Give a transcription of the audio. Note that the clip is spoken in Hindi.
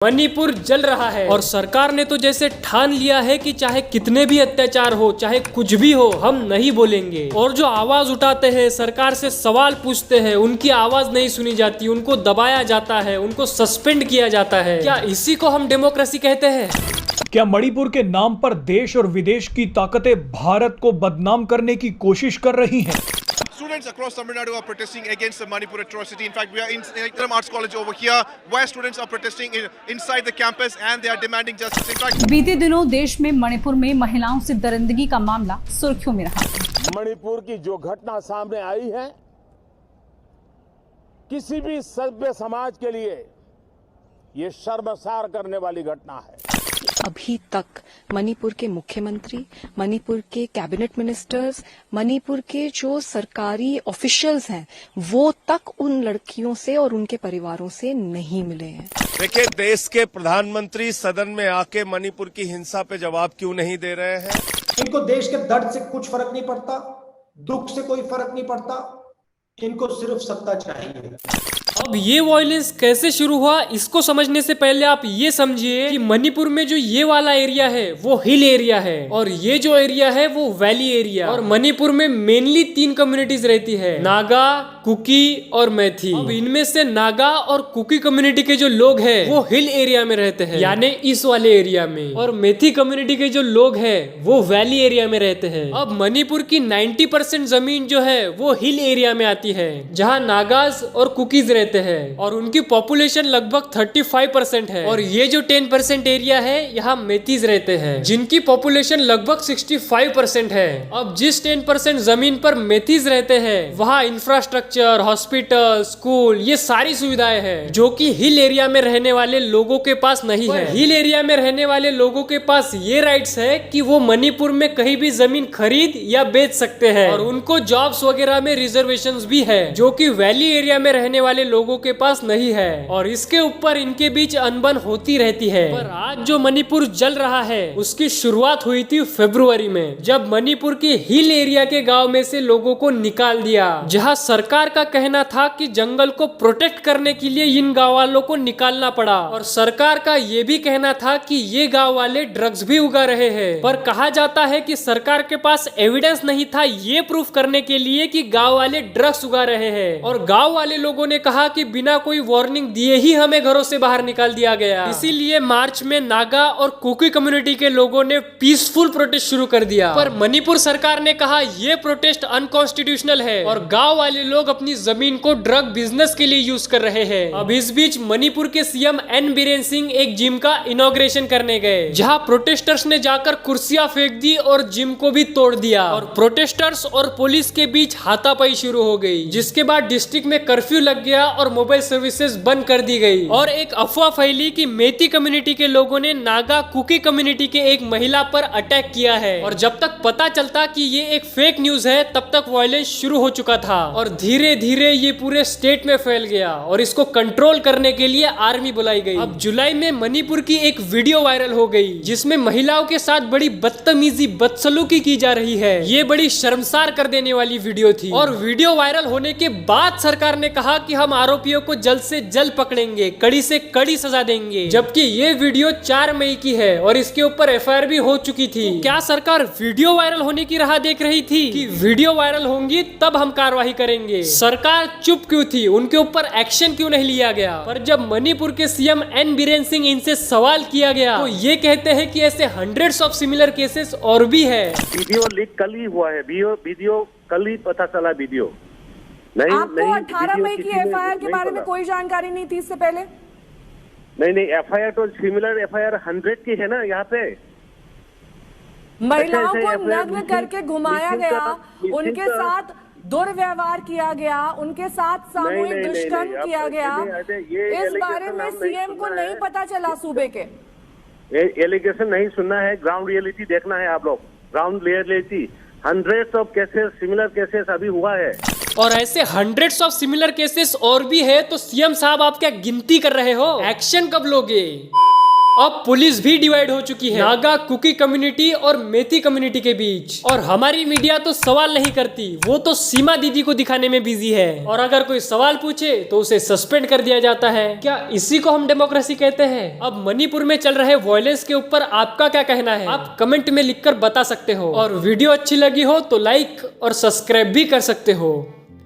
मणिपुर जल रहा है और सरकार ने तो जैसे ठान लिया है कि चाहे कितने भी अत्याचार हो, चाहे कुछ भी हो, हम नहीं बोलेंगे। और जो आवाज उठाते हैं, सरकार से सवाल पूछते हैं, उनकी आवाज नहीं सुनी जाती, उनको दबाया जाता है, उनको सस्पेंड किया जाता है। क्या इसी को हम डेमोक्रेसी कहते हैं? क्या मणिपुर के नाम पर देश और विदेश की ताकतें भारत को बदनाम करने की कोशिश कर रही हैं? Students across Tamil Nadu are protesting against the Manipur atrocity. In fact, we are in Ekram Arts College over here, where students are protesting inside the campus and they are demanding justice. In fact, बीते दिनों देश में मणिपुर में महिलाओं से दरिंदगी का मामला सुर्खियों में रहा। मणिपुर की जो घटना सामने आई है, किसी भी सभ्य समाज के लिए ये शर्मसार करने वाली घटना है। अभी तक मणिपुर के मुख्यमंत्री, मणिपुर के कैबिनेट मिनिस्टर्स, मणिपुर के जो सरकारी ऑफिशियल्स हैं, वो तक उन लड़कियों से और उनके परिवारों से नहीं मिले हैं। देखिए, देश के प्रधानमंत्री सदन में आके मणिपुर की हिंसा पे जवाब क्यों नहीं दे रहे हैं? इनको देश के दर्द से कुछ फर्क नहीं पड़ता, दुख से कोई फर्क नहीं पड़ता, इनको सिर्फ सत्ता चाहिए। अब ये वायलेंस कैसे शुरू हुआ, इसको समझने से पहले आप ये समझिए कि मणिपुर में जो ये वाला एरिया है वो हिल एरिया है और ये जो एरिया है वो वैली एरिया। और मणिपुर में मेनली 3 कम्युनिटीज रहती है, नागा, कुकी और मैथी। अब इनमें से नागा और कुकी कम्युनिटी के जो लोग हैं वो हिल एरिया में रहते हैं, यानी इस वाले एरिया में, और मैथी कम्युनिटी के जो लोग हैं वो वैली एरिया में रहते हैं। अब मणिपुर की 90% जमीन जो है वो हिल एरिया में आती है, जहाँ नागाज और कुकीज रहते हैं और उनकी पॉपुलेशन लगभग 35% है। और ये जो 10% एरिया है यहाँ मैथीज रहते हैं, जिनकी पॉपुलेशन लगभग 65% है। अब जिस 10% जमीन पर मैथीज रहते हैं वहाँ इंफ्रास्ट्रक्चर, हॉस्पिटल, स्कूल, ये सारी सुविधाएं हैं जो कि हिल एरिया में रहने वाले लोगों के पास नहीं है। हिल एरिया में रहने वाले लोगों के पास ये राइट्स है कि वो मणिपुर में कहीं भी जमीन खरीद या बेच सकते हैं और उनको जॉब्स वगैरह में रिजर्वेशंस भी है, जो कि वैली एरिया में रहने वाले लोगों के पास नहीं है। और इसके ऊपर इनके बीच अनबन होती रहती है। पर आज जो मणिपुर जल रहा है उसकी शुरुआत हुई थी फरवरी में, जब मणिपुर के हिल एरिया के गांव में से लोगों को निकाल दिया, जहां सरकार का कहना था कि जंगल को प्रोटेक्ट करने के लिए इन गांव वालों को निकालना पड़ा। और सरकार का ये भी कहना था कि ये गांव वाले ड्रग्स भी उगा रहे हैं। पर कहा जाता है कि सरकार के पास एविडेंस नहीं था ये प्रूफ करने के लिए कि गांव वाले ड्रग्स उगा रहे हैं। और गांव वाले लोगों ने कहा कि बिना कोई वार्निंग दिए ही हमें घरों से बाहर निकाल दिया गया। इसीलिए मार्च में नागा और कुकी कम्युनिटी के लोगों ने पीसफुल प्रोटेस्ट शुरू कर दिया। पर मणिपुर सरकार ने कहा ये प्रोटेस्ट अनकॉन्स्टिट्यूशनल है और गांव वाले लोग अपनी जमीन को ड्रग बिजनेस के लिए यूज कर रहे हैं। अब इस बीच मणिपुर के सीएम एन बीरेन सिंह एक जिम का इनॉग्रेशन करने गए, जहां प्रोटेस्टर्स ने जाकर कुर्सियां फेंक दी और जिम को भी तोड़ दिया। और प्रोटेस्टर्स और पुलिस के बीच हाथापाई शुरू हो गई, जिसके बाद डिस्ट्रिक्ट में कर्फ्यू लग गया और मोबाइल सर्विसेज बंद कर दी गई। और एक अफवाह फैली कि मैथी कम्युनिटी के लोगों ने नागा कुकी कम्युनिटी के एक महिला पर अटैक किया है। और जब तक पता चलता कि ये एक फेक न्यूज है, तब तक वायलेंस शुरू हो चुका था और धीरे धीरे ये पूरे स्टेट में फैल गया और इसको कंट्रोल करने के लिए आर्मी बुलाई गई। अब जुलाई में मणिपुर की एक वीडियो वायरल हो गई, जिसमें महिलाओं के साथ बड़ी बदतमीजी, बदसलूकी की जा रही है। ये बड़ी शर्मसार कर देने वाली वीडियो थी। और वीडियो वायरल होने के बाद सरकार ने कहा कि हम आरोपियों को जल्द से जल्द पकड़ेंगे, कड़ी से कड़ी सजा देंगे। जबकि ये वीडियो 4 मई की है और इसके ऊपर एफआईआर भी हो चुकी थी। तो क्या सरकार वीडियो वायरल होने की राह देख रही थी कि वीडियो वायरल होंगी तब हम कार्रवाई करेंगे? सरकार चुप क्यों थी, उनके ऊपर एक्शन क्यों नहीं लिया गया? पर जब मणिपुर के सीएम एन बीरेन सिंह इनसे सवाल किया गया तो ये कहते हैं कि ऐसे हंड्रेड्स ऑफ सिमिलर केसेस और भी है। वीडियो लीक कल ही हुआ है, वीडियो कल ही पता चला। वीडियो नहीं, आपको 18 मई की एफआईआर के बारे में कोई जानकारी नहीं थी इससे पहले? नहीं, एफआईआर तो सिमिलर एफआईआर 100 की है ना। यहाँ पे महिलाओं को नग्न करके घुमाया गया, उनके साथ दुर्व्यवहार किया गया, उनके साथ सामूहिक दुष्कर्म किया गया। इस बारे में सीएम को नहीं पता चला सूबे के? एलिगेशन नहीं सुनना है, ग्राउंड रियलिटी देखना है आप लोग। Ground reality, hundreds of cases, similar cases अभी हुआ है। और ऐसे हंड्रेड्स ऑफ सिमिलर केसेस और भी है, तो सीएम साहब आप क्या गिनती कर रहे हो? एक्शन कब लोगे? अब पुलिस भी डिवाइड हो चुकी है नागा कुकी कम्युनिटी और मेथी कम्युनिटी के बीच। और हमारी मीडिया तो सवाल नहीं करती, वो तो सीमा दीदी को दिखाने में बिजी है। और अगर कोई सवाल पूछे तो उसे सस्पेंड कर दिया जाता है। क्या इसी को हम डेमोक्रेसी कहते हैं? अब मणिपुर में चल रहे वायलेंस के ऊपर आपका क्या कहना है? आप कमेंट में लिखकर बता सकते हो। और वीडियो अच्छी लगी हो तो लाइक और सब्सक्राइब भी कर सकते हो।